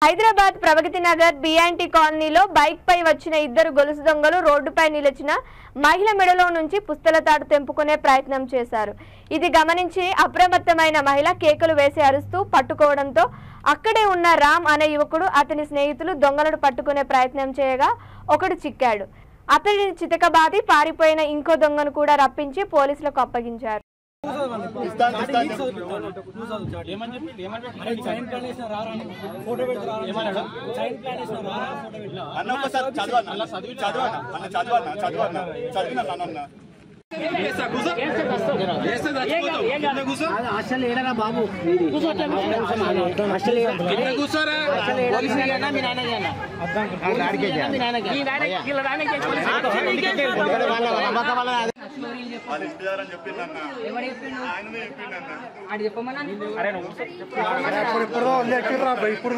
Hyderabad Pragathi Nagar BNT కాలనీలో bike పై వచ్చిన ఇద్దరు గొలుసు దొంగలు రోడ్డుపై నిలిచిన మహిళ మెడలో నుంచి పుస్తల తాడు తెంపుకునే ప్రయత్నం చేశారు. ఇది గమనించి అప్రమత్తమైన మహిళ కేకలు వేసి అరుస్తూ పట్టుకోవడంతో అక్కడే ఉన్న రామ్ అనే యువకుడు అతని స్నేహితులు దొంగలను పట్టుకునే ప్రయత్నం చేయగా ఒకడు చిక్కాడు. అతడిని చితకబాది పారిపోయిన ఇంకో దొంగను కూడా రప్పించి పోలీసులకు అప్పగించారు. బాబు ఇప్పుడు